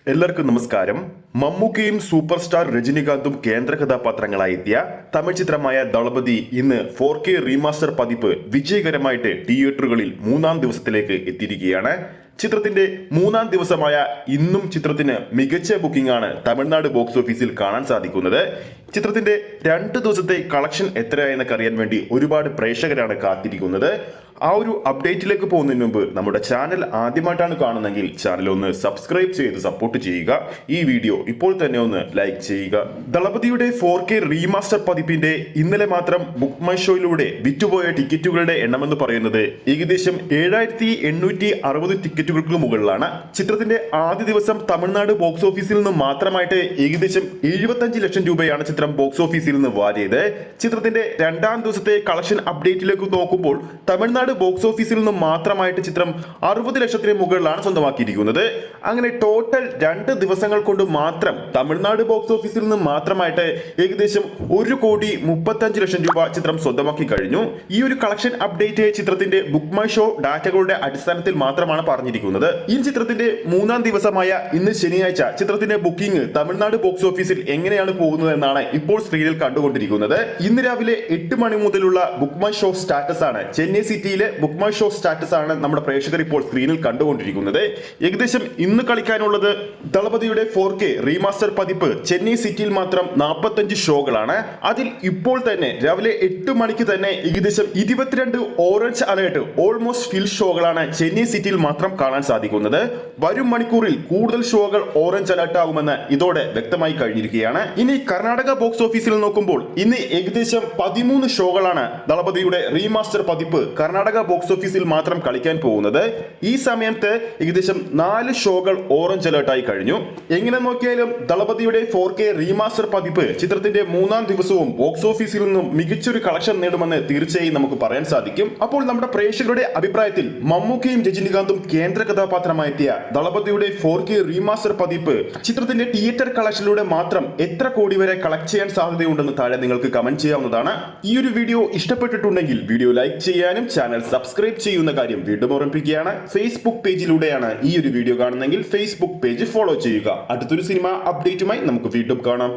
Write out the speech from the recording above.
എല്ലാവർക്കും നമസ്കാരം. മമ്മൂക്കയും super star രജനികാന്തും കേന്ദ്ര കഥാപാത്രങ്ങളായി എത്തിയ തമിഴ് ചിത്രമായ ദളപതി ഇന്ന് 4K റീമാസ്റ്റർ പതിപ്പ് വിജയകരമായിട്ട് തിയേറ്ററുകളിൽ 3-ാം ദിവസത്തിലേക്ക് എത്തിയിരിക്കുകയാണ്. ചിത്രത്തിന്റെ 3-ാം ദിവസമായ ഇന്നും ചിത്രത്തിന് മികച്ച ബുക്കിംഗ് ആണ് തമിഴ്നാട് ബോക്സ് ഓഫീസിൽ കാണാൻ സാധിക്കുന്നത്. ചിത്രത്തിന്റെ 2 ദിവസത്തെ കളക്ഷൻ എത്രയായെന്നൊക്കെ അറിയാൻ വേണ്ടി ഒരുപാട് പ്രേക്ഷകരാണ് കാത്തിരിക്കുന്നത്. ആ ഒരു അപ്ഡേറ്റിലേക്ക് പോകുന്നതിന് മുമ്പ് നമ്മുടെ ചാനൽ ആദ്യമായിട്ടാണ് കാണുന്നതെങ്കിൽ ചാനൽ ഒന്ന് സബ്സ്ക്രൈബ് ചെയ്ത് സപ്പോർട്ട് ചെയ്യുക. ഈ വീഡിയോ ഇപ്പോൾ തന്നെ ഒന്ന് ലൈക്ക് ചെയ്യുക. ദളപതിയുടെ 4K റീമാസ്റ്റർ പതിപ്പിന്റെ ഇന്നലെ മാത്രം ബുക്ക് മൈ ഷോയിലൂടെ വിറ്റുപോയ ടിക്കറ്റുകളുടെ എണ്ണമെന്ന് പറയുന്നത് ഏകദേശം 7860 ടിക്കറ്റുകൾക്ക് മുകളിലാണ്. ചിത്രത്തിന്റെ ആദ്യ ദിവസം തമിഴ്നാട് ബോക്സ് ഓഫീസിൽ നിന്ന് മാത്രമായിട്ട് ഏകദേശം 75 ലക്ഷം രൂപയാണ് ചിത്രം ബോക്സ് ഓഫീസിൽ നിന്ന് വാരിയത്. ചിത്രത്തിന്റെ 2-ാം ദിവസത്തെ കളക്ഷൻ അപ്ഡേറ്റിലേക്ക് നോക്കുമ്പോൾ തമിഴ്നാട് ബോക്സ് ഓഫീസിൽ നിന്ന് മാത്രമായിട്ട് ചിത്രം 60 ലക്ഷത്തിന് മുകളിലാണ് സ്വന്തമാക്കിയിരിക്കുന്നത്. അങ്ങനെ ടോട്ടൽ 2 ദിവസങ്ങൾ കൊണ്ട് മാത്രം തമിഴ്നാട് ബോക്സ് ഓഫീസിൽ നിന്ന് മാത്രമായിട്ട് ഏകദേശം 1,35 ലക്ഷം രൂപ ചിത്രം സ്വന്തമാക്കി കഴിഞ്ഞു. ഈ ഒരു കളക്ഷൻ അപ്ഡേറ്റ് ചിത്രത്തിന്റെ ബുക്ക് മൈ ഷോ ഡാറ്റകളുടെ അടിസ്ഥാനത്തിൽ മാത്രമാണ് പറഞ്ഞിരിക്കുന്നത്. ഈ ചിത്രത്തിന്റെ 3-ാം ദിവസമായ ഇന്ന് ശനിയാഴ്ച ചിത്രത്തിന്റെ ബുക്കിംഗ് തമിഴ്നാട് ബോക്സ് ഓഫീസിൽ എങ്ങനെയാണ് പോകുന്നത് എന്നാണ് ഇപ്പോൾ സ്ക്രീനിൽ കണ്ടുകൊണ്ടിരിക്കുന്നത്. ഇന്ന് രാവിലെ 8 മണി മുതലുള്ള ബുക്ക് മൈ ഷോ സ്റ്റാറ്റസ് ആണ്. ചെന്നൈ സിറ്റിയിലെ ബുക്ക് മൈ ഷോ സ്റ്റാറ്റസ് ആണ് നമ്മുടെ പ്രേക്ഷകർ ഇപ്പോൾ സ്ക്രീനിൽ കണ്ടുകൊണ്ടിരിക്കുന്നത്. ഏകദേശം ഇന്ന് കളിക്കാനുള്ളത് ദളപതിയുടെ 4K റീമാസ്റ്റർ പതിപ്പ് ചെന്നൈ സിറ്റിയിൽ മാത്രം 45 ഷോകളാണ്. അതിൽ ഇപ്പോൾ തന്നെ രാവിലെ 8 മണിക്ക് തന്നെ ഏകദേശം 22 ഓറഞ്ച് അലേർട്ട് ഓൾമോസ്റ്റ് ഫിൽ ഷോകളാണ് ചെന്നൈ സിറ്റിയിൽ മാത്രം കാണാൻ സാധിക്കുന്നത്. വരും മണിക്കൂറിൽ കൂടുതൽ ഷോകൾ ഓറഞ്ച് അലേർട്ട് ആകുമെന്ന് ഇതോടെ വ്യക്തമായി കഴിഞ്ഞിരിക്കുകയാണ്. ഇനി കർണാടക ബോക്സ് ഓഫീസിൽ നോക്കുമ്പോൾ ഇന്ന് ഏകദേശം 13 ഷോകളാണ് ദളപതിയുടെ റീമാസ്റ്റർ പതിപ്പ് കർണാടക ബോക്സ് ഓഫീസിൽ മാത്രം കളിക്കാൻ പോകുന്നത്. ഈ സമയത്ത് ഏകദേശം 4 ഷോകൾ ഓറഞ്ച് അലേർട്ടായി കഴിഞ്ഞു. എങ്ങനെ നോക്കിയാലും ദളപതിയുടെ 4K റീമാസ്റ്റർ പതിപ്പ് ചിത്രത്തിന്റെ 3-ാം ദിവസവും ബോക്സ് ഓഫീസിൽ നിന്നും മികച്ചൊരു കളക്ഷൻ നേടുമെന്ന് തീർച്ചയായും നമുക്ക് പറയാൻ സാധിക്കും. അപ്പോൾ നമ്മുടെ പ്രേക്ഷകരുടെ അഭിപ്രായത്തിൽ മമ്മൂക്കയും രജനികാന്തും കേന്ദ്ര കഥാപാത്രമായെത്തിയ ദളപതിയുടെ 4K റീമാസ്റ്റർ പതിപ്പ് ചിത്രത്തിന്റെ തിയേറ്റർ കളക്ഷനിലൂടെ മാത്രം എത്ര കോടി വരെ കളക്ട് ചെയ്യാൻ സാധ്യതയുണ്ടെന്ന് താഴെ നിങ്ങൾക്ക് കമന്റ് ചെയ്യാവുന്നതാണ്. ഈ ഒരു വീഡിയോ ഇഷ്ടപ്പെട്ടിട്ടുണ്ടെങ്കിൽ വീഡിയോ ലൈക്ക് ചെയ്യാനും ചാനൽ സബ്സ്ക്രൈബ് ചെയ്യുന്ന കാര്യം വീണ്ടും ഓർമ്മിപ്പിക്കുകയാണ്. ഫേസ്ബുക്ക് പേജിലൂടെയാണ് ഈ ഒരു വീഡിയോ കാണുന്നതെങ്കിൽ ഫേസ്ബുക്ക് പേജ് ഫോളോ ചെയ്യുക. അടുത്തൊരു സിനിമ അപ്ഡേറ്റുമായി നമുക്ക് വീണ്ടും കാണാം.